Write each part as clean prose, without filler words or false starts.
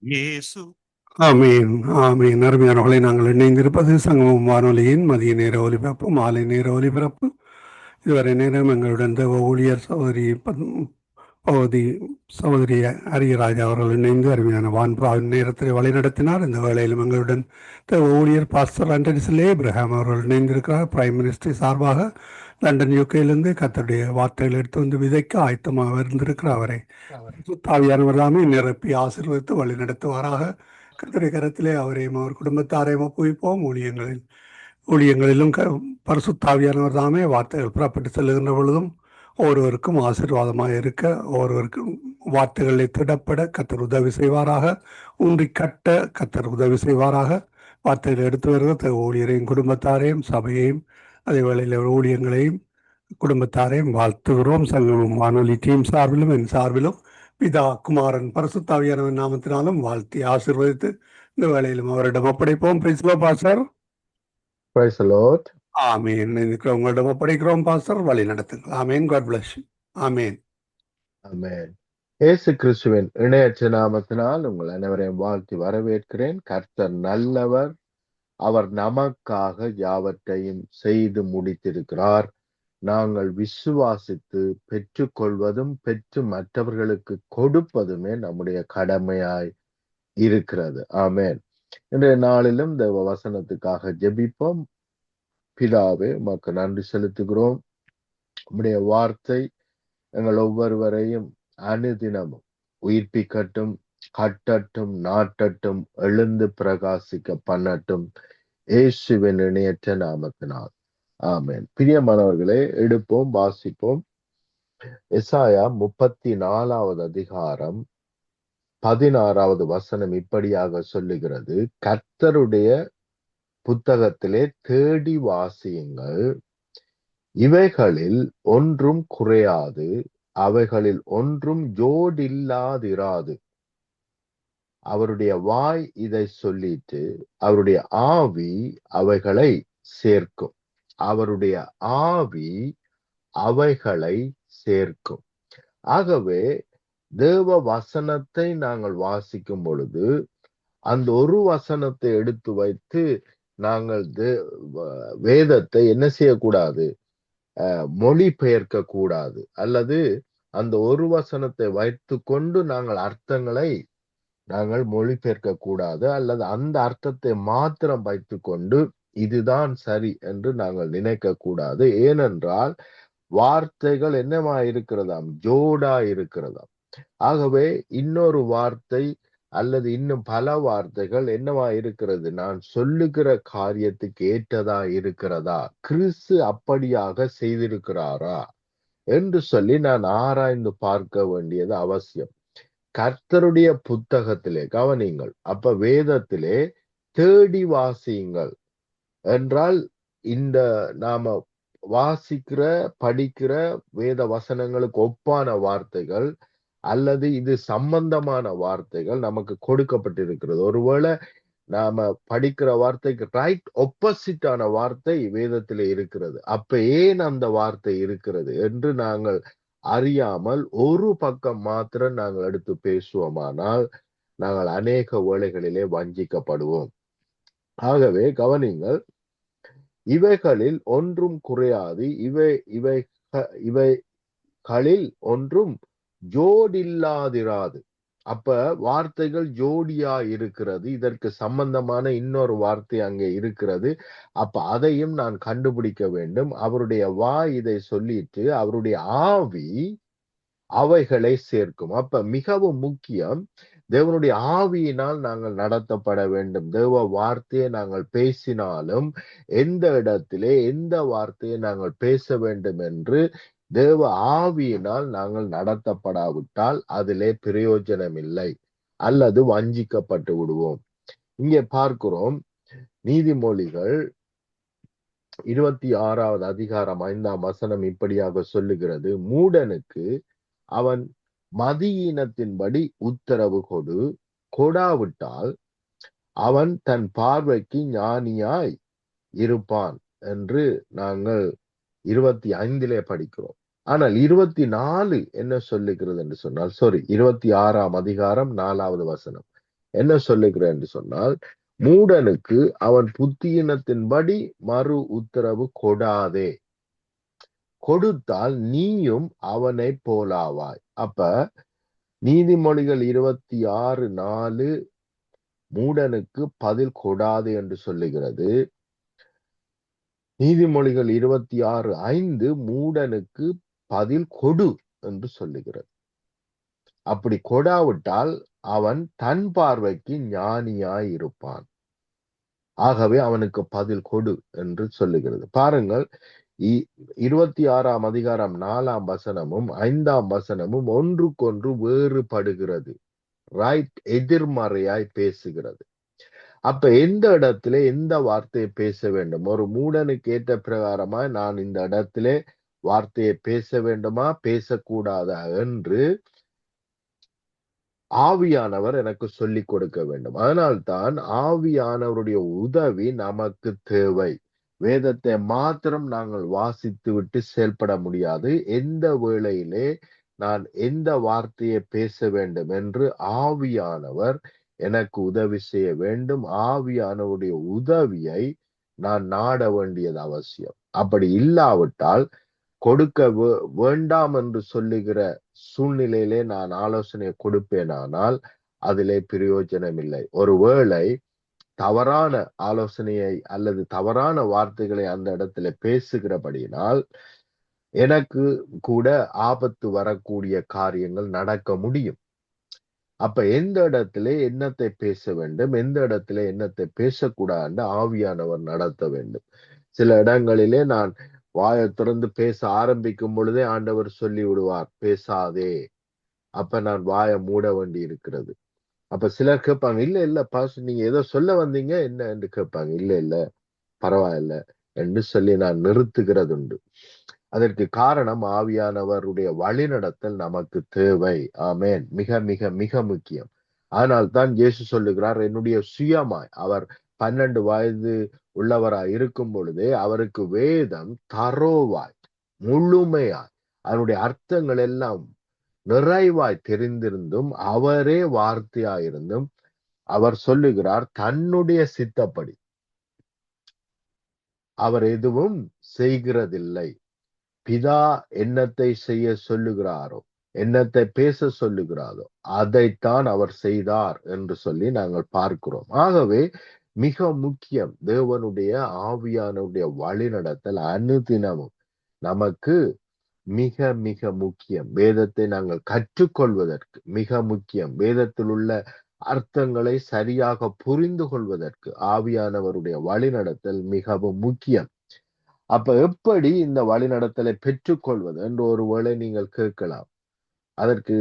இயேசு. ஆமீன் ஆமீன். அருமையானவர்களை, நாங்கள் இணைந்திருப்பது சங்கமம் வானொலியின் மதிய நேர ஒலிபரப்பு, மாலை நேர ஒலிபரப்பு. இதுவரை நேரம் எங்களுடன் தேவ ஊழியர் பகுதி சகோதரி அரியராஜா அவர்கள் இணைந்து அருமையான வான்பாவின் நேரத்தில் வழிநடத்தினார். இந்த வேளையிலும் எங்களுடன் தேவ ஊழியர் பாஸ்டர் ஆண்டனிஸ்லே இப்ரஹாம் அவர்கள் இணைந்திருக்கிறார். பிரைம் மினிஸ்டர் சார்பாக லண்டன் யூகேயிலிருந்து கர்த்தருடைய வார்த்தைகள் எடுத்து வந்து விதைக்க ஆயத்தமாக இருந்திருக்கிற அவரை தாவியானவர் தாமே நிரப்பி ஆசீர்வதித்து வழி நடத்துவாராக. கர்த்தருடைய கரத்திலே அவரையும் அவர் குடும்பத்தாரையும் ஒப்புவிப்போம். ஊழியங்களிலும் பரிசுத்தாவியானவர் தாமே வார்த்தைகள் புறப்பட்டு செல்லுகின்ற பொழுதும் ஒவ்வொருவருக்கும் ஆசீர்வாதமாக இருக்க, ஒவ்வொருவருக்கும் வார்த்தைகளை திடப்பட கர்த்தர் உதவி செய்வாராக. ஊன்றி கட்ட கர்த்தர் உதவி செய்வாராக. வார்த்தைகளை எடுத்து வருகிற ஊழியரையும் குடும்பத்தாரையும் சபையையும் அதே வேளையில் ஊழியங்களையும் குடும்பத்தாரையும் வாழ்த்துகிறோம். சங்கமம் வானொலி டீம் சார்பிலும் என் சார்பிலும் பிதா குமாரன் பரிசுத்தாவியானவன் நாமத்தினாலும் வாழ்த்தி ஆசீர்வதித்து இந்த வேளையிலும் அவரிடம் ஒப்படைப்போம். பாஸ்டர். Praise the Lord. ஆமீன். உங்களிடம் ஒப்படைக்கிறோம் பாஸ்டர், வழி நடத்துங்கள். ஆமீன். God bless you. ஆமீன். ஆமென். இயேசு கிறிஸ்துவின் இணையற்ற நாமத்தினால் உங்கள் அனைவரையும் வாழ்த்தி வரவேற்கிறேன். கர்த்தர் நல்லவர், அவர் நமக்காக யாவற்றையும் செய்து முடித்திருக்கிறார். நாங்கள் விசுவாசித்து பெற்றுக்கொள்வதும் பெற்று மற்றவர்களுக்கு கொடுப்பதுமே நம்முடைய கடமையாய் இருக்கிறது. ஆமென். இன்றைய நாளிலும் தேவ வசனத்துக்காக ஜெபிப்போம். பிதாவே, உமக்கு நன்றி செலுத்துகிறோம். உம்முடைய வார்த்தை எங்கள் ஒவ்வொருவரையும் அனுதினமும் உயிர்ப்பிக்கட்டும், கட்டட்டும், நாட்டட்டும், எழுந்து பிரகாசிக்க பண்ணட்டும், இயேசுவின் இணையற்ற நாமத்தினால். ஆமென். பிரியமானவர்களே, எடுப்போம், வாசிப்போம். எசாயா 34வது அதிகாரம் 16வது வசனம் இப்படியாக சொல்லுகிறது: கர்த்தருடைய புத்தகத்திலே தேடி வாசியுங்கள், இவைகளில் ஒன்றும் குறையாது, அவைகளில் ஒன்றும் ஜோடில்லாதிராது. அவருடைய வாய் இதை சொல்லிட்டு அவருடைய ஆவி அவைகளை சேர்க்கும். அவருடைய ஆவி அவைகளை சேர்க்கும். ஆகவே தேவ வசனத்தை நாங்கள் வாசிக்கும் பொழுது அந்த ஒரு வசனத்தை எடுத்து வைத்து நாங்கள் வேதத்தை என்ன செய்யக்கூடாது, மொழிபெயர்க்க கூடாது. அல்லது அந்த ஒரு வசனத்தை வைத்து கொண்டு நாங்கள் அர்த்தங்களை நாங்கள் மொழிபெயர்க்க கூடாது. அல்லது அந்த அர்த்தத்தை மாத்திரம் வைத்து கொண்டு இதுதான் சரி என்று நாங்கள் நினைக்க கூடாது. ஏனென்றால் வார்த்தைகள் என்னமா இருக்கிறதாம், ஜோடா இருக்கிறதாம். ஆகவே இன்னொரு வார்த்தை அல்லது இன்னும் பல வார்த்தைகள் என்னவா இருக்கிறது, நான் சொல்லுகிற காரியத்துக்கு ஏற்றதா இருக்கிறதா, கிறிஸ்து அப்படியாக செய்திருக்கிறாரா என்று சொல்லி நான் ஆராய்ந்து பார்க்க வேண்டியது அவசியம். கர்த்தருடைய புத்தகத்திலே கவனிங்கள். அப்ப வேதத்திலே தேடி வாசியுங்கள் என்றால் இந்த நாம வாசிக்கிற படிக்கிற வேத வசனங்களுக்கு ஒப்பான வார்த்தைகள் அல்லது இது சம்பந்தமான வார்த்தைகள் நமக்கு கொடுக்கப்பட்டிருக்கிறது. ஒருவேளை நாம படிக்கிற வார்த்தைக்கு ரைட் ஆப்போசிட்டான வார்த்தை வேதத்திலே இருக்கிறது. அப்ப ஏன் அந்த வார்த்தை இருக்கிறது என்று நாங்கள் அறியாமல் ஒரு பக்கம் மாத்திரம் நாங்கள் எடுத்து பேசுவோமானால் நாங்கள் அநேக வேளைகளிலே வஞ்சிக்கப்படுவோம். ஆகவே கவனிங்கள், இவைகளில் ஒன்றும் குறையாது, இவைகளில் ஒன்றும் ஜோடில்லாதிராது. அப்ப வார்த்தைகள் ஜோடியா இருக்கிறது, இதற்கு சம்பந்தமான இன்னொரு வார்த்தை அங்கே இருக்கிறது. அப்ப அதையும் நான் கண்டுபிடிக்க வேண்டும். அவருடைய வாய் இதை சொல்லிட்டு அவருடைய ஆவி அவைகளை சேர்க்கும். அப்ப மிகவும் முக்கியம், தேவனுடைய ஆவியினால் நாங்கள் நடத்தப்பட வேண்டும். தேவ வார்த்தையை நாங்கள் பேசினாலும் எந்த இடத்திலே எந்த வார்த்தையை நாங்கள் பேச வேண்டும் என்று தேவ ஆவியினால் நாங்கள் நடத்தப்படாவிட்டால் அதிலே பிரயோஜனம் இல்லை, அல்லது வஞ்சிக்கப்பட்டு விடுவோம். இங்கே பார்க்கிறோம், நீதிமொழிகள் 26வது அதிகாரம் 5ஆம் வசனம் இப்படியாக சொல்லுகிறது: மூடனுக்கு அவன் மதியீனத்தின்படி உத்தரவு கொடாவிட்டால் அவன் தன் பார்வைக்கு ஞானியாய் இருப்பான் என்று நாங்கள் 25 படிக்கிறோம். ஆனால் 24 என்ன சொல்லுகிறது என்று சொன்னால், 26ஆம் அதிகாரம் 4வது வசனம் என்ன சொல்லுகிறது என்று சொன்னால், மூடனுக்கு அவன் புத்தியினத்தின்படி மறு உத்தரவு கொடாதே, கொடுத்தால் நீயும் அவனை போலாவாய். அப்ப நீதிமொழிகள் 26:4 மூடனுக்கு பதில் கொடாதே என்று சொல்லுகிறது. நீதிமொழிகள் 26:5 மூடனுக்கு பதில் கொடு என்று சொல்லுகிறது. அப்படி கொடாவிட்டால் அவன் தன் பார்வைக்கு ஞானியாய் இருப்பான். ஆகவே அவனுக்கு பதில் கொடு என்று சொல்லுகிறது. பாருங்கள், 26ஆம் அதிகாரம் 4ஆம் வசனமும் 5ஆம் வசனமும் ஒன்றுக்கொன்று வேறுபடுகிறது. ரைட், எதிர்மறையாய் பேசுகிறது. அப்ப எந்த இடத்திலே எந்த வார்த்தையை பேச வேண்டும்? ஒரு மூடனுக்கு ஏற்ற பிரகாரமா நான் இந்த இடத்திலே வார்த்தையை பேச வேண்டுமா பேசக்கூடாதா என்று ஆவியானவர் எனக்கு சொல்லிக் கொடுக்க வேண்டும். அதனால்தான் ஆவியானவருடைய உதவி நமக்கு தேவை. வேதத்தை மாத்திரம் நாங்கள் வாசித்து விட்டு செயல்பட முடியாது. எந்த வேளையிலே நான் எந்த வார்த்தையை பேச வேண்டும் என்று ஆவியானவர் எனக்கு உதவி செய்ய வேண்டும். ஆவியானவருடைய உதவியை நான் நாட வேண்டியது அவசியம். அப்படி இல்லாவிட்டால் கொடுக்க வேண்டாம் என்று சொல்லுகிற சூழ்நிலையிலே நான் ஆலோசனை கொடுப்பேனானால் அதிலே பிரயோஜனம் இல்லை. ஒருவேளை தவறான ஆலோசனையை அல்லது தவறான வார்த்தைகளை அந்த இடத்துல பேசுகிறபடியினால் எனக்கு கூட ஆபத்து வரக்கூடிய காரியங்கள் நடக்க முடியும். அப்ப எந்த இடத்துல என்னத்தை பேச வேண்டும், எந்த இடத்துல என்னத்தை பேசக்கூடாது ஆவியானவர் நடத்த வேண்டும். சில இடங்களிலே நான் வாயை திறந்து பேச ஆரம்பிக்கும் பொழுதே ஆண்டவர் சொல்லி விடுவார், பேசாதே. அப்ப நான் வாயை மூட வேண்டி இருக்கிறது. அப்ப சிலர் கேட்பாங்க, இல்ல இல்ல பாஸ்டர் நீங்க ஏதோ சொல்ல வந்தீங்க என்ன என்று கேட்பாங்க. இல்ல இல்ல பரவாயில்ல என்று சொல்லி நான் நிறுத்துகிறது உண்டு. அதற்கு காரணம் ஆவியானவருடைய வழிநடத்தல் நமக்கு தேவை. ஆமேன். மிக மிக மிக முக்கியம். ஆனால் தான் இயேசு சொல்லுகிறார், என்னுடைய சுயமாய் அவர் 12 வயது உள்ளவராய் இருக்கும் பொழுதே அவருக்கு வேதம் தரோவாய் முழுமையாய் அதனுடைய அர்த்தங்கள் எல்லாம் நிறைவாய் தெரிந்திருந்தும் அவரே வார்த்தையாயிருந்தும் அவர் சொல்லுகிறார், தன்னுடைய சித்தப்படி அவர் எதுவும் செய்கிறதில்லை. பிதா என்னத்தை செய்ய சொல்லுகிறாரோ, என்னத்தை பேச சொல்லுகிறாரோ அதைத்தான் அவர் செய்தார் என்று சொல்லி நாங்கள் பார்க்கிறோம். ஆகவே மிக முக்கியம் தேவனுடைய ஆவியானுடைய வழிநடத்தல் அனுதினமும் நமக்கு மிக மிக முக்கியம். வேதத்தை நாங்கள் கற்றுக்கொள்வதற்கு மிக முக்கியம். வேதத்தில் உள்ள அர்த்தங்களை சரியாக புரிந்து கொள்வதற்கு ஆவியானவருடைய வழிநடத்தல் மிகவும் முக்கியம். அப்ப எப்படி இந்த வழிநடத்தலை பெற்றுக்கொள்வது என்று ஒருவேளை நீங்கள் கேட்கலாம். அதற்கு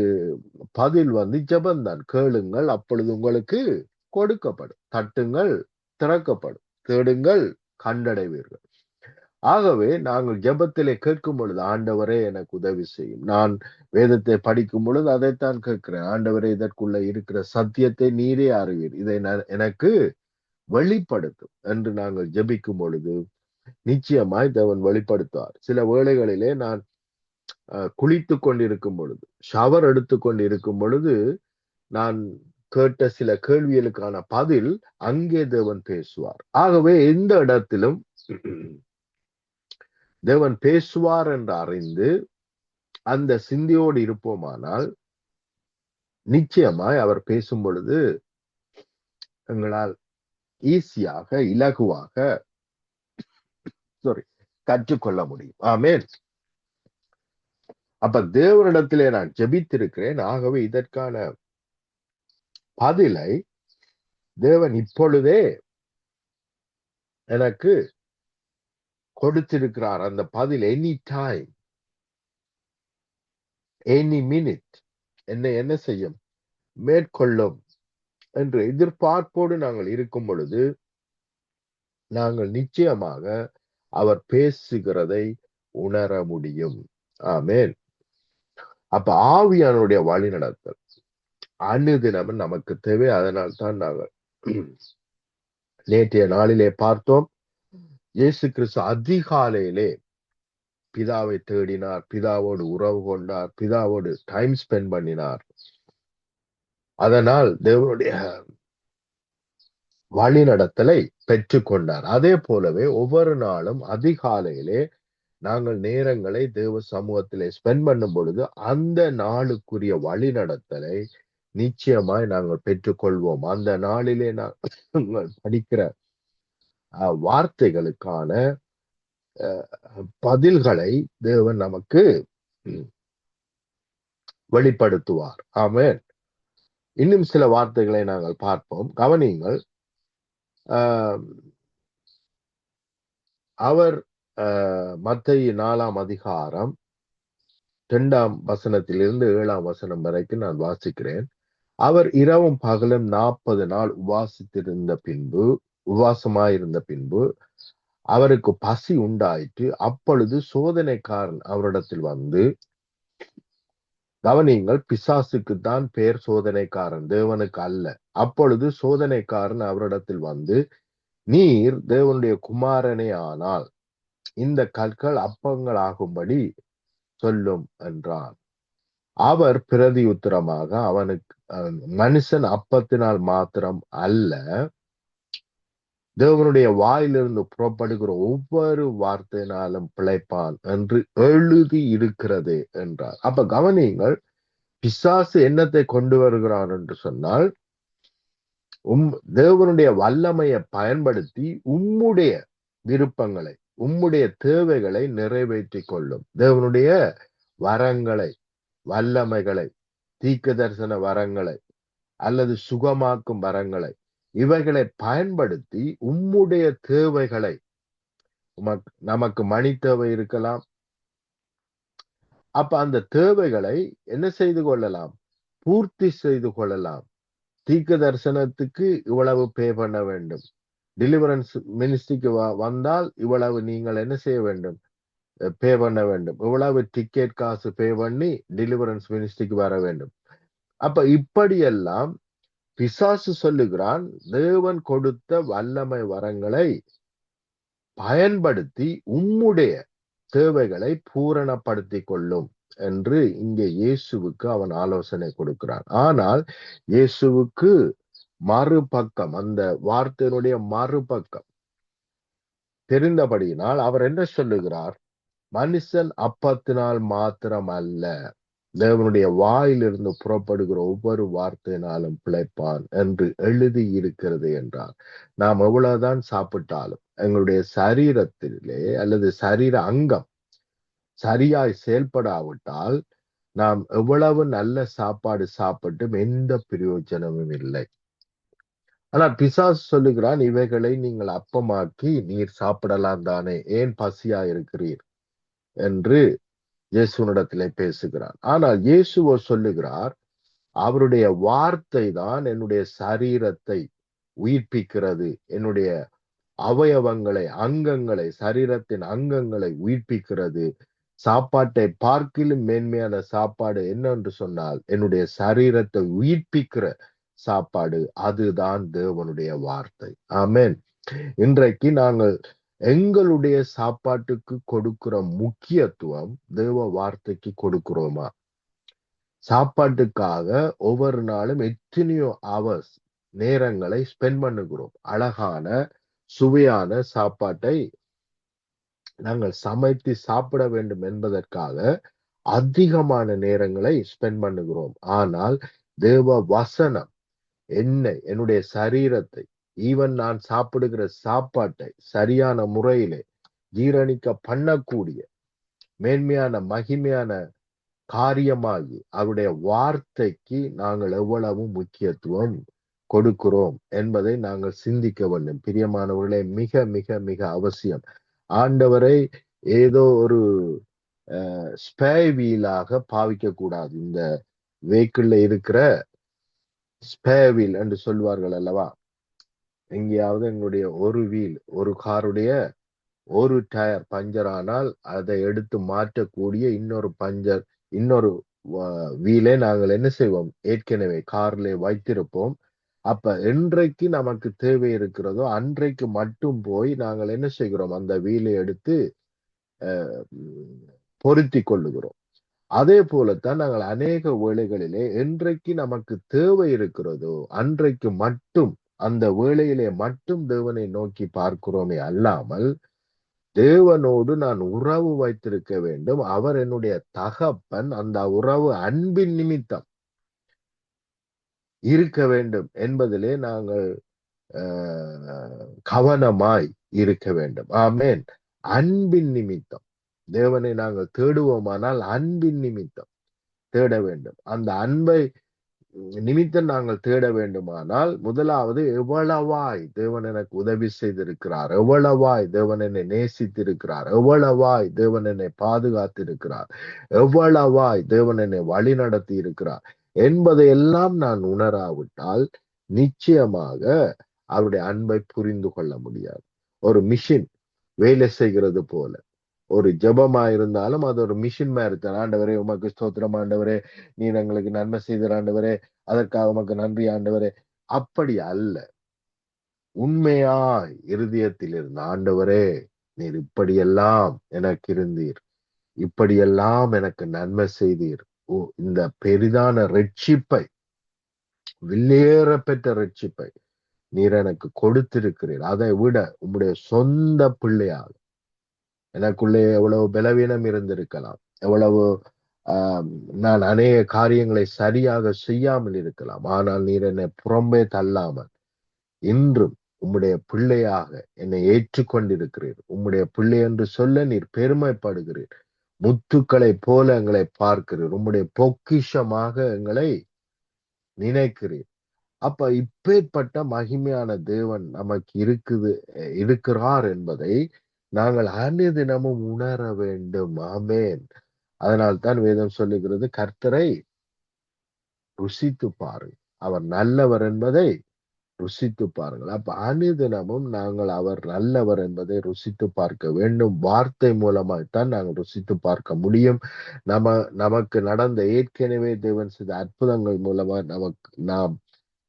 பதில் ஜெபந்தான். கேளுங்கள் அப்பொழுது உங்களுக்கு கொடுக்கப்படும், தட்டுங்கள் திறக்கப்படும், தேடுங்கள் கண்டடைவீர்கள். ஆகவே நாங்கள் ஜெபத்திலே கேட்கும் பொழுது, ஆண்டவரே எனக்கு உதவி செய்யும். நான் வேதத்தை படிக்கும் பொழுது அதைத்தான் கேட்கிறேன், ஆண்டவரே இதற்குள்ள இருக்கிற சத்தியத்தை நீரே அறிவீர், இதை எனக்கு வெளிப்படுத்தும் என்று நாங்கள் ஜெபிக்கும் பொழுது நிச்சயமாய் தேவன் வெளிப்படுத்துவார். சில வேளைகளிலே நான் குளித்து கொண்டிருக்கும் பொழுது, ஷவர் எடுத்துக் கொண்டிருக்கும் பொழுது நான் கேட்ட சில கேள்விகளுக்கான பதில் அங்கே தேவன் பேசுவார். ஆகவே எந்த இடத்திலும் தேவன் பேசுவார் என்று அறிந்து அந்த சிந்தையோடு இருப்போமானால் நிச்சயமாய் அவர் பேசும் பொழுது எங்களால் ஈஸியாக இலகுவாக கற்றுக்கொள்ள முடியும். ஆமென். அப்ப தேவனிடத்திலே நான் ஜெபித்திருக்கிறேன். ஆகவே இதற்கான பதிலை தேவன் இப்பொழுதே எனக்கு கொடுத்திருக்கிறார். அந்த பதில் எனி டைம், எனி மினிட் என்னை என்ன செய்யும், மேற்கொள்ளும் என்று எதிர்பார்ப்போடு நாங்கள் இருக்கும் பொழுது நாங்கள் நிச்சயமாக அவர் பேசுகிறதை உணர முடியும். ஆமென். அப்ப ஆவியானுடைய வழி நடத்தல் அனுதினம் நமக்கு தேவை. அதனால் தான் நாங்கள் நேற்றைய நாளிலே பார்த்தோம், இயேசு கிறிஸ்து அதிகாலையிலே பிதாவை தேடினார், பிதாவோடு உறவு கொண்டார், பிதாவோடு டைம் ஸ்பெண்ட் பண்ணினார். அதனால் தேவனுடைய வழி நடத்தலை பெற்றுக்கொண்டார். அதே போலவே ஒவ்வொரு நாளும் அதிகாலையிலே நாங்கள் நேரங்களை தேவ சமூகத்திலே ஸ்பெண்ட் பண்ணும் பொழுது அந்த நாளுக்குரிய வழி நடத்தலை நிச்சயமாய் நாங்கள் பெற்றுக்கொள்வோம். அந்த நாளிலே நாங்கள் படிக்கிற வார்த்தைகளுக்கான பதில்களை தேவன் நமக்கு வெளிப்படுத்துவார். ஆமென். இன்னும் சில வார்த்தைகளை நாங்கள் பார்ப்போம். கவனியுங்கள். அவர் மத்தேயு 4ஆம் அதிகாரம் 2ஆம் வசனத்திலிருந்து 7ஆம் வசனம் வரைக்கும் நான் வாசிக்கிறேன். அவர் இரவும் பகலும் 40 நாள் உபவாசமாயிருந்த பின்பு அவருக்கு பசி உண்டாயிற்று. அப்பொழுது சோதனைக்காரன் அவரிடத்தில் வந்து, கவனியுங்கள், பிசாசுக்குத்தான் பேர் சோதனைக்காரன், தேவனுக்கு அல்ல. அப்பொழுது சோதனைக்காரன் அவரிடத்தில் வந்து, நீர் தேவனுடைய குமாரனே ஆனால் இந்த கற்கள் அப்பங்கள் ஆகும்படி சொல்லும் என்றான். அவர் பிரதியுத்தரமாக அவனுக்கு, மனுஷன் அப்பத்தினால் மாத்திரம் அல்ல, தேவனுடைய வாயிலிருந்து புறப்படுகிற ஒவ்வொரு வார்த்தையினாலும் பிழைப்பான் என்று எழுதி இருக்கிறது என்றார். அப்ப கவனியுங்கள், பிசாசு என்னத்தை கொண்டு வருகிறான் என்று சொன்னால், தேவனுடைய வல்லமையை பயன்படுத்தி உம்முடைய விருப்பங்களை, உம்முடைய தேவைகளை நிறைவேற்றிக் கொள்ளும். தேவனுடைய வரங்களை, வல்லமைகளை, தீர்க்க தரிசன வரங்களை அல்லது சுகமாக்கும் வரங்களை, இவைகளை பயன்படுத்தி உம்முடைய தேவைகளை, நமக்கு மணி தேவை இருக்கலாம். அப்ப அந்த தேவைகளை என்ன செய்து கொள்ளலாம்? பூர்த்தி செய்து கொள்ளலாம். தீர்க்க தரிசனத்துக்கு இவ்வளவு பே பண்ண வேண்டும், டெலிவரன்ஸ் மினிஸ்ட்ரிக்கு வந்தால் இவ்வளவு நீங்கள் என்ன செய்ய வேண்டும்? பே பண்ண வேண்டும். இவ்வளவு டிக்கெட் காசு பே பண்ணி டெலிவரன்ஸ் மினிஸ்ட்ரிக்கு வர வேண்டும். அப்ப இப்படியெல்லாம் பிசாசு சொல்லுகிறான், தேவன் கொடுத்த வல்லமை வரங்களை பயன்படுத்தி உம்முடைய தேவைகளை பூரணப்படுத்திக் கொள்ளும் என்று இங்கே இயேசுவுக்கு அவன் ஆலோசனை கொடுக்கிறான். ஆனால் இயேசுவுக்கு மறுபக்கம், அந்த வார்த்தையினுடைய மறுபக்கம் தெரிந்தபடியினால் அவர் என்ன சொல்லுகிறார்? மனுஷன் அப்பத்தினால் மாத்திரம் அல்ல, தேவனுடைய வாயிலிருந்து புறப்படுகிற ஒவ்வொரு வார்த்தையினாலும் பிழைப்பான் என்று எழுதி இருக்கிறது என்றார். நாம் எவ்வளவுதான் சாப்பிட்டாலும் எங்களுடைய சரீரத்திலே அல்லது சரீர அங்கம் சரியாய் செயல்படாவிட்டால் நாம் எவ்வளவு நல்ல சாப்பாடு சாப்பிட்டும் எந்த பிரயோஜனமும் இல்லை. ஆனால் பிசாசு சொல்லுகிறான், இவைகளை நீங்கள் அப்பமாக்கி நீர் சாப்பிடலாம் தானே, ஏன் பசியா இருக்கிறீர் என்று இயேசுனிடத்திலே பேசுகிறார். ஆனால் இயேசுவோ சொல்லுகிறார், அவருடைய வார்த்தை தான் என்னுடைய சரீரத்தை உயிர்ப்பிக்கிறது, என்னுடைய அவயவங்களை, அங்கங்களை, சரீரத்தின் அங்கங்களை உயிர்ப்பிக்கிறது. சாப்பாட்டை பார்க்கிலும் மேன்மையான சாப்பாடு என்னென்று சொன்னால் என்னுடைய சரீரத்தை உயிர்ப்பிக்கிற சாப்பாடு, அதுதான் தேவனுடைய வார்த்தை. ஆமென். இன்றைக்கு நாங்கள் எங்களுடைய சாப்பாட்டுக்கு கொடுக்கிற முக்கியத்துவம் தேவ வார்த்தைக்கு கொடுக்கிறோமா? சாப்பாட்டுக்காக ஒவ்வொரு நாளும் எத்தனையோ ஹவர்ஸ், நேரங்களை ஸ்பெண்ட் பண்ணுகிறோம். அழகான சுவையான சாப்பாட்டை நாங்கள் சமைத்து சாப்பிட வேண்டும் என்பதற்காக அதிகமான நேரங்களை ஸ்பெண்ட் பண்ணுகிறோம். ஆனால் தேவ வசனம் என்னுடைய சரீரத்தை, ஈவன் நான் சாப்பிடுகிற சாப்பாட்டை சரியான முறையிலே ஜீரணிக்க பண்ணக்கூடிய மேன்மையான மகிமையான காரியமாகி அவருடைய வார்த்தைக்கு நாங்கள் எவ்வளவு முக்கியத்துவம் கொடுக்கிறோம் என்பதை நாங்கள் சிந்திக்க வேண்டும். பிரியமானவர்களே, மிக மிக மிக அவசியம். ஆண்டவரை ஏதோ ஒரு ஸ்பேர் வீலாக பாவிக்க கூடாது. இந்த வெஹிக்கிள்ல இருக்கிற ஸ்பேர் வீல் என்று சொல்வார்கள் அல்லவா? எங்கேயாவது எங்களுடைய ஒரு வீல், ஒரு காருடைய ஒரு டயர் பஞ்சர் ஆனால் அதை எடுத்து மாற்றக்கூடிய இன்னொரு வீலை நாங்கள் என்ன செய்வோம்? ஏற்கனவே கார்ல வைத்திருப்போம். அப்ப என்றைக்கு நமக்கு தேவை இருக்கிறதோ அன்றைக்கு மட்டும் போய் நாங்கள் என்ன செய்கிறோம்? அந்த வீலை எடுத்து பொருத்தி கொள்ளுகிறோம். அதே போலத்தான் நாங்கள் அநேக வேளைகளிலே என்றைக்கு நமக்கு தேவை இருக்கிறதோ அன்றைக்கு மட்டும் அந்த வேளையிலே மட்டும் தேவனை நோக்கி பார்க்கிறோமே அல்லாமல், தேவனோடு நான் உறவு வைத்திருக்க வேண்டும், அவர் என்னுடைய தகப்பன், அந்த உறவு அன்பின் நிமித்தம் இருக்க வேண்டும் என்பதிலே நாங்கள் கவனமாய் இருக்க வேண்டும். ஆமேன். அன்பின் நிமித்தம் தேவனை நாங்கள் தேடுவோமானால் அன்பின் நிமித்தம் தேட வேண்டும். அந்த அன்பை நிமித்தம் நாங்கள் தேட வேண்டுமானால் முதலாவது எவ்வளவாய் தேவன் எனக்கு உதவி செய்திருக்கிறார், எவ்வளவாய் தேவன் என்னை நேசித்திருக்கிறார், எவ்வளவாய் தேவன் என்னை பாதுகாத்திருக்கிறார், எவ்வளவாய் தேவன் என்னை வழி நடத்தி இருக்கிறார் என்பதையெல்லாம் நான் உணராவிட்டால் நிச்சயமாக அவருடைய அன்பை புரிந்து கொள்ள முடியாது. ஒரு மிஷின் வேலை செய்கிறது போல ஒரு ஜபமா இருந்தாலும் அது ஒரு மிஷின் மாதிரி தான். ஆண்டவரே உமக்கு ஸ்தோத்திரம், ஆண்டவரே நீர் எங்களுக்கு நன்மை செய்த ஆண்டவரே, அதற்காக உமக்கு நன்றி ஆண்டவரே. அப்படி அல்ல. உண்மையாய் இருதயத்தில் இருந்த ஆண்டவரே நீர் இப்படியெல்லாம் எனக்கு இருந்தீர், இப்படியெல்லாம் எனக்கு நன்மை செய்தீர், இந்த பெரிதான ரட்சிப்பை, வில்லேற பெற்ற ரட்சிப்பை நீர் எனக்கு கொடுத்திருக்கிறீர், அதை விட உம்முடைய சொந்த பிள்ளையாக எனக்குள்ளே எவ்வளவு பலவீனம் இருந்திருக்கலாம், எவ்வளவு நான் அநேக காரியங்களை சரியாக செய்யாமல் இருக்கலாம், ஆனால் நீர் என்னை புறம்பே தள்ளாமல் இன்றும் உம்முடைய பிள்ளையாக என்னை ஏற்றுக்கொண்டிருக்கிறீர். உம்முடைய பிள்ளை என்று சொல்ல நீர் பெருமைப்படுகிறீர். முத்துக்களை போல எங்களை பார்க்கிறீர். உம்முடைய பொக்கிஷமாக எங்களை நினைக்கிறீர். அப்ப இப்பேற்பட்ட மகிமையான தேவன் நமக்கு இருக்கிறார் என்பதை நாங்கள் அனுதினமும் உணர வேண்டும். ஆமேன். அதனால்தான் வேதம் சொல்லுகிறது, கர்த்தரை ருசித்து பாருங்கள், அவர் நல்லவர் என்பதை ருசித்து பாருங்கள். அப்ப அனுதினமும் நாங்கள் அவர் நல்லவர் என்பதை ருசித்து பார்க்க வேண்டும். வார்த்தை மூலமாய்த்தான் நாங்கள் ருசித்து பார்க்க முடியும். நமக்கு நடந்த ஏற்கனவே தேவன் செய்த அற்புதங்கள் மூலமா நாம்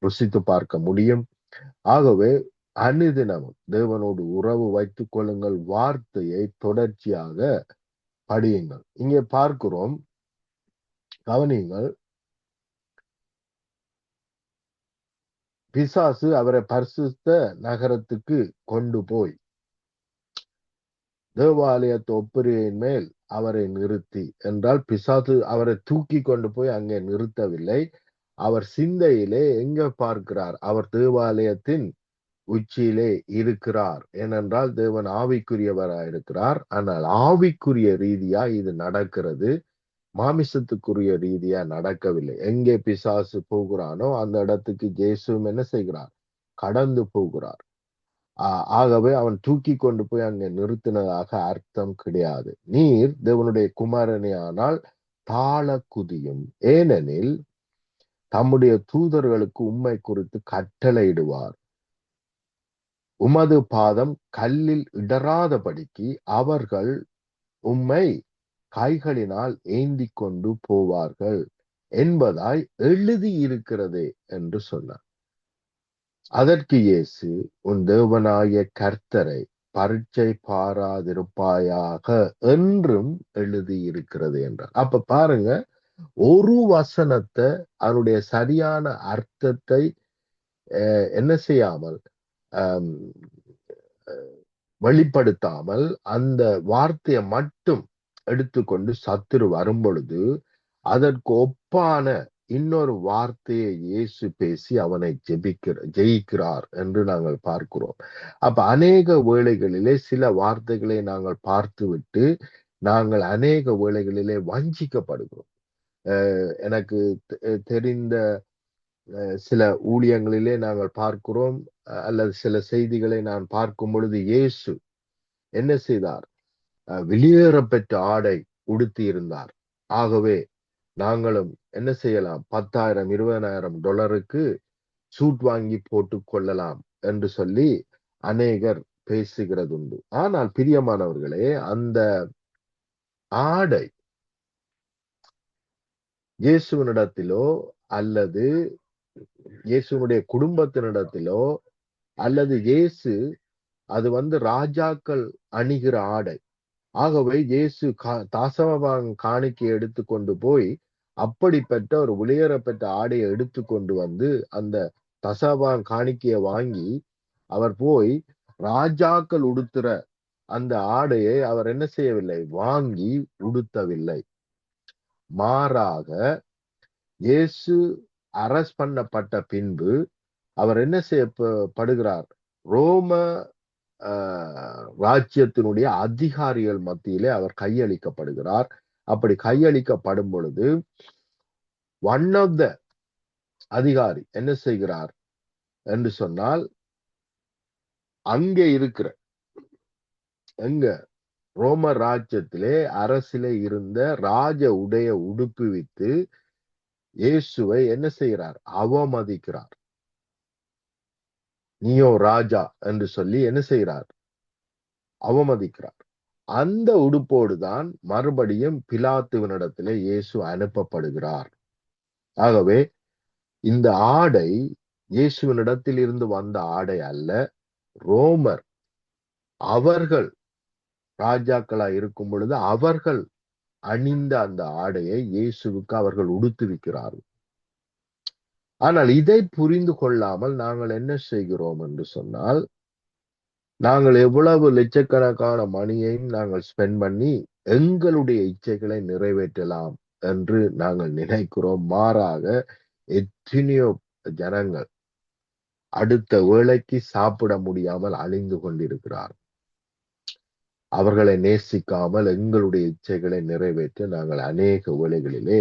ருசித்து பார்க்க முடியும். ஆகவே அனுதினமும் தேவனோடு உறவு வைத்துக் கொள்ளுங்கள், வார்த்தையை தொடர்ச்சியாக படியுங்கள். இங்கே பார்க்கிறோம், கவனியுங்கள், பிசாசு அவரை பரிசுத்த நகரத்துக்கு கொண்டு போய் தேவாலயத்து ஒப்புரையின் மேல் அவரை நிறுத்தி, என்றால் பிசாசு அவரை தூக்கி கொண்டு போய் அங்கே நிறுத்தவில்லை. அவர் சிந்தையிலே எங்க பார்க்கிறார்? அவர் தேவாலயத்தின் உச்சியிலே இருக்கிறார். ஏனென்றால் தேவன் ஆவிக்குரியவராயிருக்கிறார். ஆனால் ஆவிக்குரிய ரீதியா இது நடக்கிறது, மாமிசத்துக்குரிய ரீதியா நடக்கவில்லை. எங்கே பிசாசு போகிறானோ அந்த இடத்துக்கு இயேசுவும் என்ன செய்கிறார்? கடந்து போகிறார். ஆகவே அவன் தூக்கி கொண்டு போய் அங்கே நிறுத்தினதாக அர்த்தம் கிடையாது. நீர் தேவனுடைய குமாரனே ஆனால் தாழ குதியும், ஏனெனில் தம்முடைய தூதர்களுக்கு உம்மை குறித்து கட்டளையிடுவார், உமது பாதம் கல்லில் இடராதபடிக்கு அவர்கள் உம்மை கைகளினால் ஏந்தி கொண்டு போவார்கள் என்பதாய் எழுதி இருக்கிறதே என்று சொன்னார். அதற்கு இயேசு, உன் தேவனாகிய கர்த்தரை பரீட்சை பாராதிருப்பாயாக என்றும் எழுதி இருக்கிறது என்றார். அப்ப பாருங்க, ஒரு வசனத்தை அதனுடைய சரியான அர்த்தத்தை என்ன செய்யாமல் வெளிப்படுத்தாமல் அந்த வார்த்தையை மட்டும் எடுத்துக்கொண்டு சத்துரு வரும் பொழுது அதற்கு ஒப்பான இன்னொரு வார்த்தையை இயேசு பேசி அவனை ஜெயிக்கிறார் என்று நாங்கள் பார்க்கிறோம். அப்ப அநேக வேளைகளிலே சில வார்த்தைகளை நாங்கள் பார்த்துவிட்டு நாங்கள் அநேக வேளைகளிலே வஞ்சிக்கப்படுகிறோம். எனக்கு தெரிந்த சில ஊழியங்களிலே நாங்கள் பார்க்கிறோம், அல்லது சில செய்திகளை நான் பார்க்கும் பொழுது இயேசு என்ன செய்தார்? வெளியேற பெற்ற ஆடை உடுத்தி இருந்தார். ஆகவே நாங்களும் என்ன செய்யலாம்? 10,000 $20,000 சூட் வாங்கி போட்டுக் கொள்ளலாம் என்று சொல்லி அநேகர் பேசுகிறது உண்டு. ஆனால் பிரியமானவர்களே, அந்த ஆடை இயேசுவினிடத்திலோ அல்லது இயேசுனுடைய குடும்பத்தினிடத்திலோ அல்லது இயேசு அது ராஜாக்கள் அணிகிற ஆடை, ஆகவே இயேசு தசமபாகம் காணிக்கை எடுத்து கொண்டு போய் அப்படிப்பட்ட ஒரு வெளியேறப்பட்ட ஆடையை எடுத்து கொண்டு வந்து அந்த தசமபாகம் காணிக்கையை வாங்கி அவர் போய் ராஜாக்கள் உடுத்துற அந்த ஆடையை அவர் என்ன செய்யவில்லை, வாங்கி உடுத்தவில்லை. மாறாக இயேசு அரஸ்ட் பண்ணப்பட்ட பின்பு அவர் என்ன செய்யப்படுகிறார், ரோம ராஜ்யத்தினுடைய அதிகாரிகள் மத்தியிலே அவர் கையளிக்கப்படுகிறார். அப்படி கையளிக்கப்படும் பொழுது ஒன் ஆஃப் த அதிகாரி என்ன செய்கிறார் என்று சொன்னால், அங்கே இருக்கிற எங்க ரோம ராஜ்யத்திலே அரசிலே இருந்த ராஜ உடைய உடுப்புவித்து இயேசுவை என்ன செய்கிறார், அவமதிக்கிறார். நீயோ ராஜா என்று சொல்லி என்ன செய்கிறார், அவமதிக்கிறார். அந்த உடுப்போடு தான் மறுபடியும் பிலாத்துவினிடத்திலே இயேசு அனுப்பப்படுகிறார். ஆகவே இந்த ஆடை இயேசுவினிடத்தில் இருந்து வந்த ஆடை அல்ல. ரோமர் அவர்கள் ராஜாக்களா இருக்கும் பொழுது அவர்கள் அணிந்த அந்த ஆடையை இயேசுவுக்கு அவர்கள் உடுத்துவிக்கிறார்கள். ஆனால் இதை புரிந்து கொள்ளாமல் நாங்கள் என்ன செய்கிறோம் என்று சொன்னால், நாங்கள் எவ்வளவு லட்சக்கணக்கான மணியையும் நாங்கள் ஸ்பெண்ட் பண்ணி எங்களுடைய இச்சைகளை நிறைவேற்றலாம் என்று நாங்கள் நினைக்கிறோம். மாறாக எத்தனையோ ஜனங்கள் அடுத்த வேளைக்கு சாப்பிட முடியாமல் அழிந்து கொண்டிருக்கிறார். அவர்களை நேசிக்காமல் எங்களுடைய இச்சைகளை நிறைவேற்ற நாங்கள் அநேக வேளைகளிலே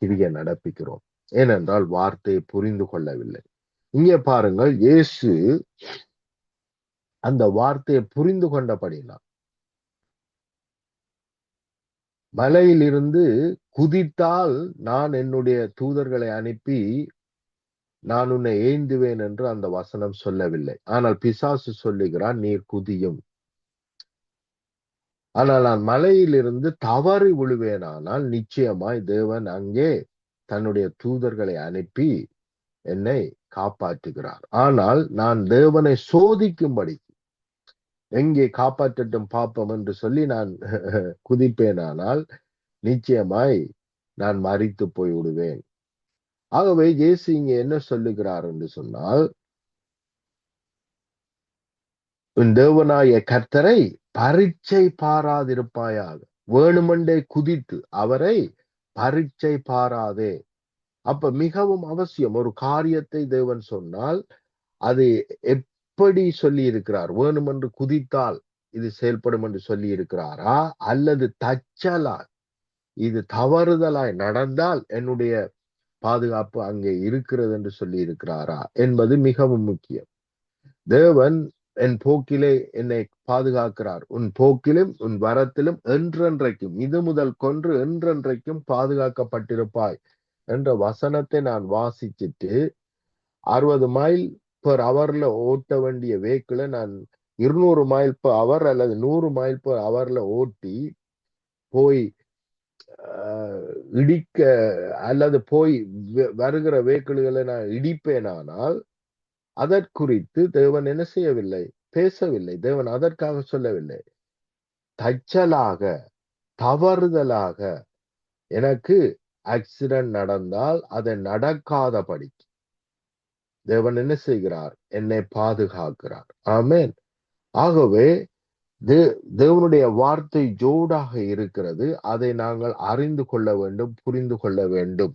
கிரிய நடப்பிக்கிறோம். ஏனென்றால் வார்த்தையை புரிந்து கொள்ளவில்லை. இங்கே பாருங்கள், இயேசு அந்த வார்த்தையை புரிந்து கொண்டபடினால் மலையிலிருந்து குதித்தால் நான் என்னுடைய தூதர்களை அனுப்பி நான் உன்னை ஏந்துவேன் என்று அந்த வசனம் சொல்லவில்லை. ஆனால் பிசாசு சொல்லுகிறான், நீர் குதியும். ஆனால் நான் மலையிலிருந்து தவறி விழுவேனானால் நிச்சயமாய் தேவன் அங்கே தன்னுடைய தூதர்களை அனுப்பி என்னை காப்பாற்றுகிறார். ஆனால் நான் தேவனை சோதிக்கும்படி எங்கே காப்பாற்றட்டும் பாப்போம் என்று சொல்லி நான் குதிப்பேனானால் நிச்சயமாய் நான் மரித்து போய் விடுவேன். ஆகவே இயேசு இங்கே என்ன சொல்லுகிறார் என்று சொன்னால், உன் தேவனாய கர்த்தரை பரீட்சை பாராதிருப்பாயாக. வேணுமென்றே குதித்து அவரை பரீட்சை பாராதே. அப்ப மிகவும் அவசியம். ஒரு காரியத்தை தேவன் சொன்னால் அது எப்படி சொல்லி இருக்கிறார்? வேணுமென்று குதித்தால் இது செயல்படும் என்று சொல்லி இருக்கிறாரா, அல்லது தச்சலாய் இது தவறுதலாய் நடந்தால் என்னுடைய பாதுகாப்பு அங்கே இருக்கிறது என்று சொல்லி இருக்கிறாரா என்பது மிகவும் முக்கியம். தேவன் என் போக்கிலே என்னை பாதுகாக்கிறார், உன் போக்கிலும் உன் வரத்திலும் என்றென்றைக்கும் இது முதல் கொன்று என்றென்றைக்கும் பாதுகாக்கப்பட்டிருப்பாய் என்ற வசனத்தை நான் வாசிச்சுட்டு 60 மைல் பெர் ஹவர்ல ஓட்ட வேண்டிய வேக்கில நான் 200 மைல் பெர் ஹவர் அல்லது 100 மைல் பெர் ஹவர்ல ஓட்டி போய் இடிக்க அல்லது போய் வருகிற வேக்கிள்களை நான் இடிப்பேனானால் அதற்குறித்து தேவன் என்ன செய்யவில்லை, பேசவில்லை. தேவன் அதற்காக சொல்லவில்லை. தச்சலாக தவறுதலாக எனக்கு ஆக்சிடென்ட் நடந்தால் அதை நடக்காதபடி தேவன் என்ன செய்கிறார், என்னை பாதுகாக்கிறார். ஆமென். ஆகவே தேவனுடைய வார்த்தை ஜோடாக இருக்கிறது. அதை நாங்கள் அறிந்து கொள்ள வேண்டும், புரிந்து கொள்ள வேண்டும்.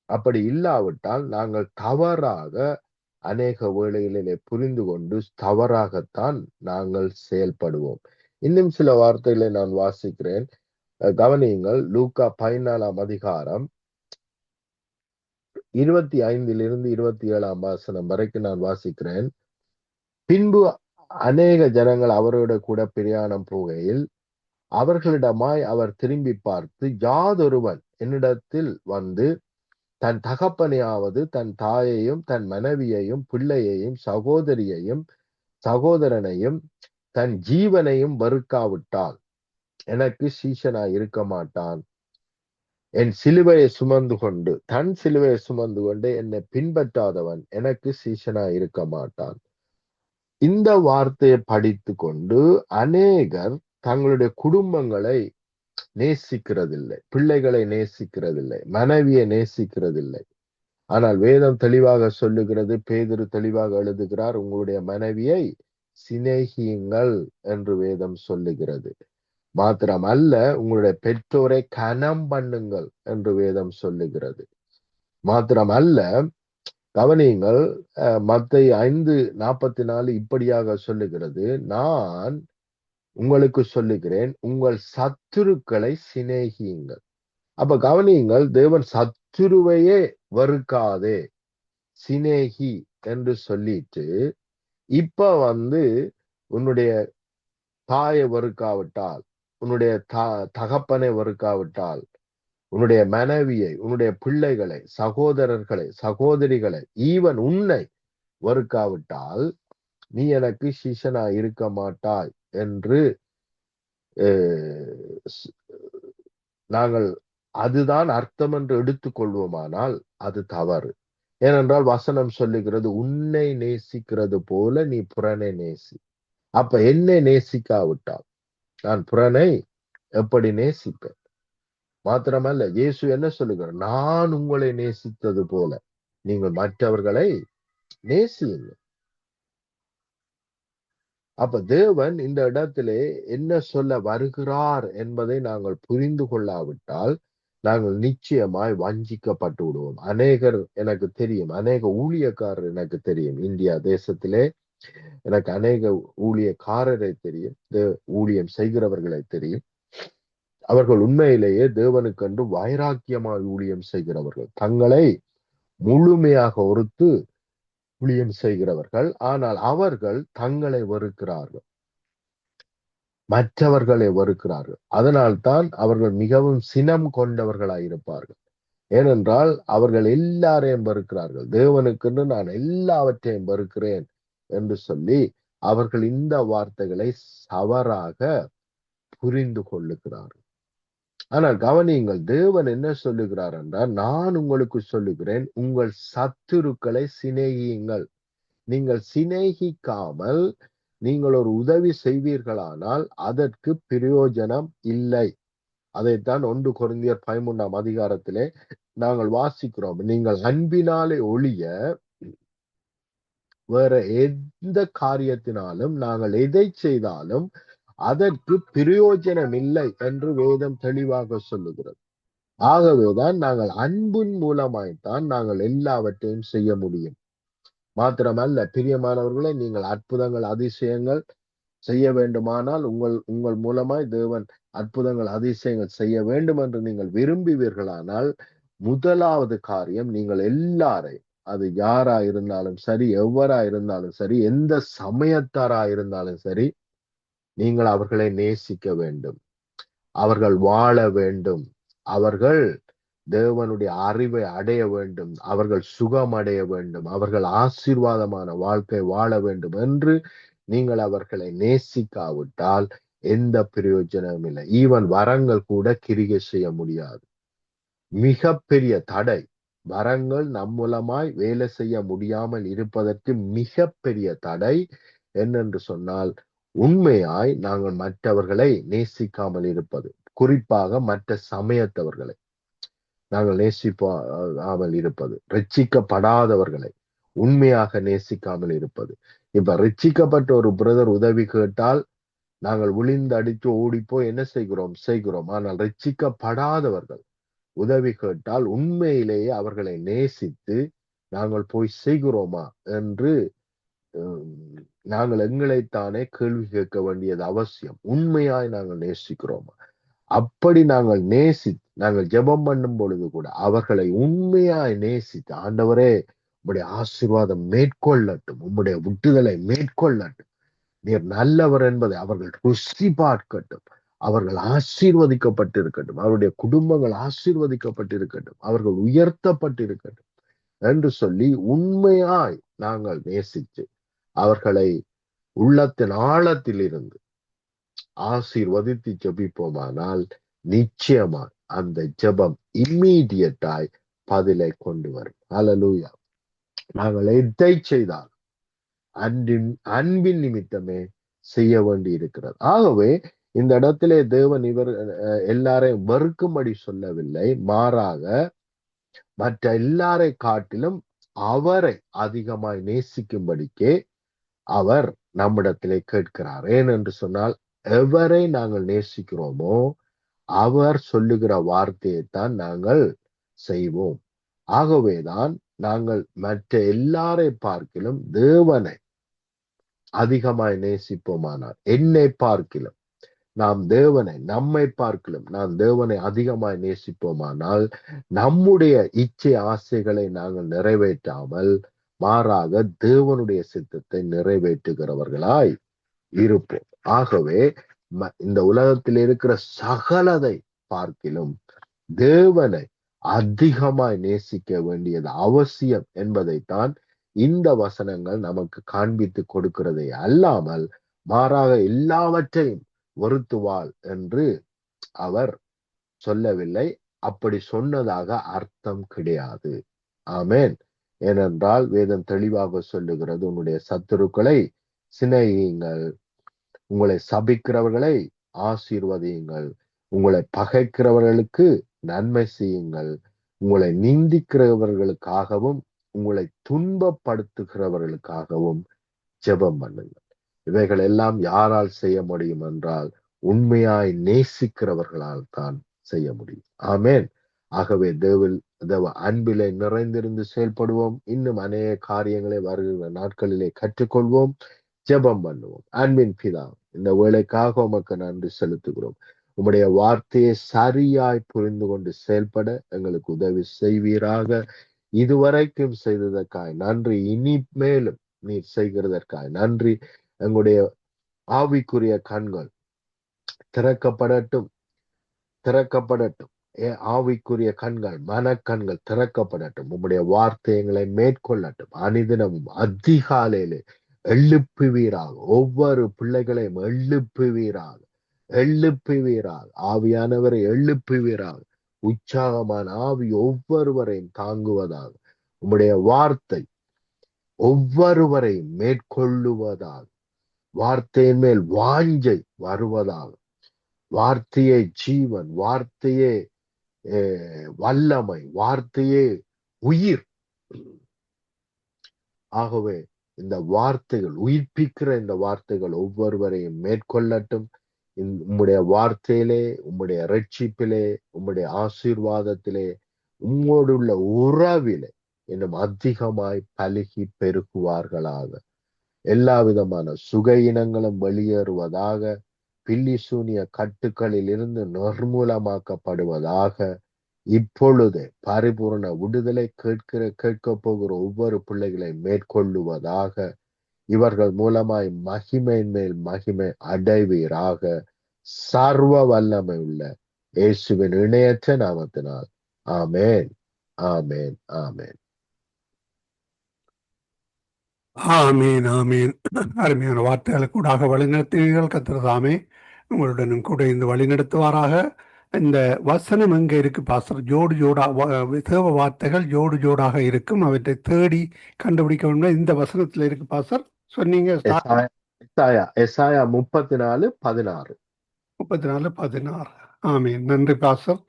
அப்படி இல்லாவிட்டால் நாங்கள் தவறாக அநேக வேளைகளிலே புரிந்து கொண்டு தவறாகத்தான் நாங்கள் செயல்படுவோம். இன்னும் சில வார்த்தைகளை நான் வாசிக்கிறேன், கவனியுங்கள். லூக்கா 14ஆம் அதிகாரம் 25 27 வசனம் வரைக்கும் நான் வாசிக்கிறேன். பின்பு அநேக ஜனங்கள் அவரோட கூட பிரயாணம் போகையில் அவர்களிடமாய் அவர் திரும்பி பார்த்து, யாதொருவன் என்னிடத்தில் வந்து தன் தகப்பனையாவது தன் தாயையும் தன் மனைவியையும் பிள்ளையையும் சகோதரியையும் சகோதரனையும் தன் ஜீவனையும் வெறுக்காவிட்டால் எனக்கு சீஷனாய் இருக்க மாட்டான். என் சிலுவையை சுமந்து கொண்டு தன் சிலுவையை சுமந்து கொண்டு என்னை பின்பற்றாதவன் எனக்கு சீஷனாய் இருக்க மாட்டான். இந்த வார்த்தையை படித்து கொண்டு அநேகர் தங்களுடைய குடும்பங்களை நேசிக்கிறதில்லை, பிள்ளைகளை நேசிக்கிறதில்லை, மனைவியை நேசிக்கிறதில்லை. ஆனால் வேதம் தெளிவாக சொல்லுகிறது, பேதுரு தெளிவாக எழுதுகிறார், உங்களுடைய மனைவியை சிநேகியுங்கள் என்று வேதம் சொல்லுகிறது. மாத்திரமல்ல, உங்களுடைய பெற்றோரை கனம் பண்ணுங்கள் என்று வேதம் சொல்லுகிறது. மாத்திரமல்ல, கவனியுங்கள், மத்தேயு 5:44 இப்படியாக சொல்லுகிறது, நான் உங்களுக்கு சொல்லுகிறேன், உங்கள் சத்துருக்களை சிநேகியுங்கள். அப்ப கவனியுங்கள், தேவன் சத்துருவையே வெறுக்காதே, சிநேகி என்று சொல்லிட்டு, இப்ப உன்னுடைய தாயை வெறுக்காவிட்டால், உன்னுடைய தகப்பனை வெறுக்காவிட்டால், உன்னுடைய மனைவியை, உன்னுடைய பிள்ளைகளை, சகோதரர்களை, சகோதரிகளை, ஈவன் உன்னை வெறுக்காவிட்டால் நீ எனக்கு சிஷ்யனா இருக்க மாட்டாய் என்று நாங்கள் அதுதான் அர்த்தம் என்று எடுத்துக்கொள்வோமானால் அது தவறு. ஏனென்றால் வசனம் சொல்லுகிறது, உன்னை நேசிக்கிறது போல நீ புறனை நேசி. அப்ப என்னை நேசிக்காவிட்டால் நான் புறனை எப்படி நேசிப்பேன்? மாத்திரமல்ல, இயேசு என்ன சொல்லுகிறார்? நான் உங்களை நேசித்தது போல நீங்கள் மற்றவர்களை நேசியுங்கள். அப்ப தேவன் இந்த இடத்திலே என்ன சொல்ல வருகிறார் என்பதை நாங்கள் புரிந்து கொள்ளாவிட்டால் நாங்கள் நிச்சயமாய் வஞ்சிக்கப்பட்டு விடுவோம். அநேகர் எனக்கு தெரியும், அநேக ஊழியக்காரர் எனக்கு தெரியும். இந்தியா தேசத்திலே எனக்கு அநேக ஊழியக்காரரை தெரியும், ஊழியம் செய்கிறவர்களை தெரியும். அவர்கள் உண்மையிலேயே தேவனுக்கென்று வைராக்கியமாய் ஊழியம் செய்கிறவர்கள், தங்களை முழுமையாக ஒருத்து ஊழியம் செய்கிறவர்கள். ஆனால் அவர்கள் தங்களை வெறுக்கிறார்கள், மற்றவர்களை வெறுக்கிறார்கள். அதனால்தான் அவர்கள் மிகவும் சினம் கொண்டவர்களாயிருப்பார்கள். ஏனென்றால் அவர்கள் எல்லாரையும் வெறுக்கிறார்கள். தேவனுக்கென்று நான் எல்லாவற்றையும் வெறுக்கிறேன் என்று சொல்லி அவர்கள் இந்த வார்த்தைகளை தவறாக புரிந்து கொள்ளுகிறார்கள். ஆனால் கவனியுங்கள், தேவன் என்ன சொல்லுகிறார் என்றால், நான் உங்களுக்கு சொல்லுகிறேன், உங்கள் சத்துருக்களை சிநேகியுங்கள். நீங்கள் சிநேகிக்காமல் நீங்கள் ஒரு உதவி செய்வீர்களானால் அதற்கு பிரயோஜனம் இல்லை. அதைத்தான் 1 கொரிந்தியர் 13 நாங்கள் வாசிக்கிறோம். நீங்கள் அன்பினாலே ஒழிய வேற எந்த காரியத்தினாலும் நாங்கள் எதை செய்தாலும் அதற்கு பிரயோஜனம் இல்லை என்று வேதம் தெளிவாக சொல்லுகிறது. ஆகவேதான் நாங்கள் அன்பின் மூலமாய்த்தான் நாங்கள் எல்லாவற்றையும் செய்ய முடியும். மாத்திரமல்ல, பிரியமானவர்களை, நீங்கள் அற்புதங்கள் அதிசயங்கள் செய்ய வேண்டுமானால் உங்கள் மூலமாய் தேவன் அற்புதங்கள் அதிசயங்கள் செய்ய வேண்டும் என்று நீங்கள் விரும்புவீர்களானால் முதலாவது காரியம், நீங்கள் எல்லாரையும், அது யாரா இருந்தாலும் சரி, எவ்வளா இருந்தாலும் சரி, எந்த சமயத்தாரா இருந்தாலும் சரி, நீங்கள் அவர்களை நேசிக்க வேண்டும். அவர்கள் வாழ வேண்டும். அவர்கள் தேவனுடைய அறிவை அடைய வேண்டும். அவர்கள் சுகம் அடைய வேண்டும். அவர்கள் ஆசீர்வாதமான வாழ்க்கை வாழ வேண்டும் என்று நீங்கள் அவர்களை நேசிக்காவிட்டால் எந்த பிரயோஜனமும் இல்லை. ஈவன் வரங்கள் கூட கிரியை செய்ய முடியாது. மிகப்பெரிய தடை, வரங்கள் நம் மூலமாய் வேலை செய்ய முடியாமல் இருப்பதற்கு மிகப்பெரிய தடை என்னென்று சொன்னால், உண்மையாய் நாங்கள் மற்றவர்களை நேசிக்காமல் இருப்பது. குறிப்பாக மற்ற சமயத்தவர்களை நாங்கள் நேசிக்காமல் இருப்பது, ரட்சிக்கப்படாதவர்களை உண்மையாக நேசிக்காமல் இருப்பது. இப்ப ரட்சிக்கப்பட்ட ஒரு பிரதர் உதவி கேட்டால் நாங்கள் விழுந்து அடித்து ஓடிப்போ என்ன செய்கிறோம். ஆனால் ரட்சிக்கப்படாதவர்கள் உதவி கேட்டால் உண்மையிலேயே அவர்களை நேசித்து நாங்கள் போய் செய்கிறோமா என்று நாங்கள் எங்களைத்தானே கேள்வி கேட்க வேண்டியது அவசியம். உண்மையாய் நாங்கள் நேசிக்கிறோமா? அப்படி நாங்கள் ஜெபம் பண்ணும் பொழுது கூட அவர்களை உண்மையாய் நேசித்து, ஆண்டவரே உம்முடைய ஆசீர்வாதம் மேற்கொள்ளட்டும், உம்முடைய விட்டுதலை மேற்கொள்ளட்டும், நீர் நல்லவர் என்பதை அவர்கள் ருசி பார்க்கட்டும், அவர்கள் ஆசீர்வதிக்கப்பட்டிருக்கட்டும், அவருடைய குடும்பங்கள் ஆசீர்வதிக்கப்பட்டிருக்கட்டும், அவர்கள் உயர்த்தப்பட்டிருக்கட்டும் என்று சொல்லி உண்மையாய் நாங்கள் நேசித்து அவர்களை உள்ளத்தின் ஆழத்தில் இருந்து ஆசீர்வதித்து ஜெபிப்போமானால் நிச்சயமா அந்த ஜெபம் இம்மீடியட்டாய் பதிலை கொண்டு வரும். ஹல்லேலூயா. நாங்கள் எதை செய்தால் அன்பின் நிமித்தமே செய்ய வேண்டி இருக்கிறது. ஆகவே இந்த இடத்திலே தேவன் இவர் எல்லாரையும் வெறுக்கும்படி சொல்லவில்லை, மாறாக மற்ற எல்லாரை காட்டிலும் அவரை அதிகமாய் நேசிக்கும்படிக்கே அவர் நம்மிடத்திலே கேட்கிறார். ஏனென்று சொன்னால், எவரை நாங்கள் நேசிக்கிறோமோ அவர் சொல்லுகிற வார்த்தையைத்தான் நாங்கள் செய்வோம். ஆகவேதான் நாங்கள் மற்ற எல்லாரை பார்க்கிலும் தேவனை அதிகமாய் நேசிப்போமானால், என்னை பார்க்கிலும் நாம் தேவனை, நம்மை பார்க்கிலும் நாம் தேவனை அதிகமாய் நேசிப்போமானால், நம்முடைய இச்சை ஆசைகளை நாங்கள் நிறைவேற்றாமல் மாறாக தேவனுடைய சித்தத்தை நிறைவேற்றுகிறவர்களாய் இருப்போம். ஆகவே இந்த உலகத்தில் இருக்கிற சகலதை பார்க்கிலும் தேவனை அதிகமாய் நேசிக்க வேண்டியது அவசியம் என்பதைத்தான் இந்த வசனங்கள் நமக்கு காண்பித்து கொடுக்கிறதே அல்லாமல், மாறாக எல்லாவற்றையும் வெறுத்துவாள் என்று அவர் சொல்லவில்லை. அப்படி சொன்னதாக அர்த்தம் கிடையாது. ஆமேன். ஏனென்றால் வேதம் தெளிவாக சொல்லுகிறது, உன்னுடைய சத்துருக்களை சிநேகியுங்கள், உங்களை சபிக்கிறவர்களை ஆசீர்வதியுங்கள், உங்களை பகைக்கிறவர்களுக்கு நன்மை செய்யுங்கள், உங்களை நிந்திக்கிறவர்களுக்காகவும் உங்களை துன்பப்படுத்துகிறவர்களுக்காகவும் ஜெபம் பண்ணுங்கள். இவைகள் எல்லாம் யாரால் செய்ய முடியும் என்றால், உண்மையாய் நேசிக்கிறவர்களால் தான் செய்ய முடியும். ஆமேன். ஆகவே தேவ அன்பிலே நிறைந்திருந்து செயல்படுவோம். இன்னும் அநேக காரியங்களை வருகிற நாட்களிலே கற்றுக்கொள்வோம். ஜெபம் பண்ணுவோம். அன்பின் பிதா, இந்த வேலைக்காக உமக்கு நன்றி செலுத்துகிறோம். உம்முடைய வார்த்தையை சரியாய் புரிந்து கொண்டு செயல்பட எங்களுக்கு உதவி செய்வீராக. இதுவரைக்கும் செய்ததற்காய் நன்றி. இனி மேலும் நீர் செய்கிறதற்காய் நன்றி. எங்களுடைய ஆவிக்குரிய கண்கள் திறக்கப்படட்டும், திறக்கப்படட்டும். ஆவிக்குரிய கண்கள், மனக்கண்கள் திறக்கப்படட்டும். உம்முடைய வார்த்தை எங்களை மேற்கொள்ளட்டும். அனிதினமும் அதிகாலையிலே எழுப்புவீராக. ஒவ்வொரு பிள்ளைகளையும் எழுப்புவீராக, எழுப்புவீராக. ஆவியானவரை எழுப்புவீராக. உற்சாகமான ஆவி ஒவ்வொருவரையும் தாங்குவதாக. உம்முடைய வார்த்தை ஒவ்வொருவரையும் மேற்கொள்ளுவதாக. வார்த்தையின் மேல் வாஞ்சை வருவதாக. வார்த்தையே ஜீவன், வார்த்தையே வல்லமை, வார்த்தையே உயிர். ஆகவே இந்த வார்த்தைகள், உயிர்ப்பிக்கிற இந்த வார்த்தைகள் ஒவ்வொருவரையும் மேற்கொள்ளட்டும். உம்முடைய வார்த்தையிலே, உம்முடைய ரட்சிப்பிலே, உம்முடைய ஆசீர்வாதத்திலே, உம்மோடுள்ள உறவிலே இன்னும் அதிகமாய் பலுகி பெருகுவார்களாக. எல்லா விதமான சுக இனங்களும் வெளியேறுவதாக. பில்லி சூனிய கட்டுக்களில் இருந்து நிர்மூலமாக்கப்படுவதாக. இப்பொழுதே பரிபூர்ண விடுதலை கேட்க போகிற ஒவ்வொரு பிள்ளைகளை மேற்கொள்ளுவதாக. இவர்கள் மூலமாய் மகிமையின் மேல் மகிமை அடைவீராக. சர்வ வல்லமை உள்ள இயேசுவின் இணையற்ற நாமத்தினால் ஆமேன், ஆமேன், ஆமேன். ஆமீன், ஆமீன். அருமையான வார்த்தைகளை கூடாக வழிநடத்தினீர்கள். கர்த்தர் உங்களுடனும் கூட இந்த வழிநடத்துவாராக. இந்த வசனம் எங்க இருக்கு பாஸ்டர்? ஜோடு ஜோடா தேவ வார்த்தைகள் ஜோடு ஜோடாக இருக்கும். அவற்றை தேடி கண்டுபிடிக்க வேண்டும். இந்த வசனத்துல இருக்கு பாஸ்டர் சொன்னீங்க. எசாயா 34:16. 34:16. ஆமீன். நன்றி பாஸ்டர்.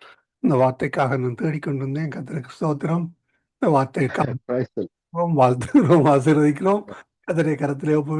இந்த வார்த்தைக்காக நான் தேடிக்கொண்டிருந்தேன். கர்த்தருக்கு ஸ்தோத்திரம். இந்த வார்த்தைக்காக வாழ்த்துகிறோம், ஆசீர்வதிக்கிறோம். கர்த்தருடைய கரத்திலே ஒப்பு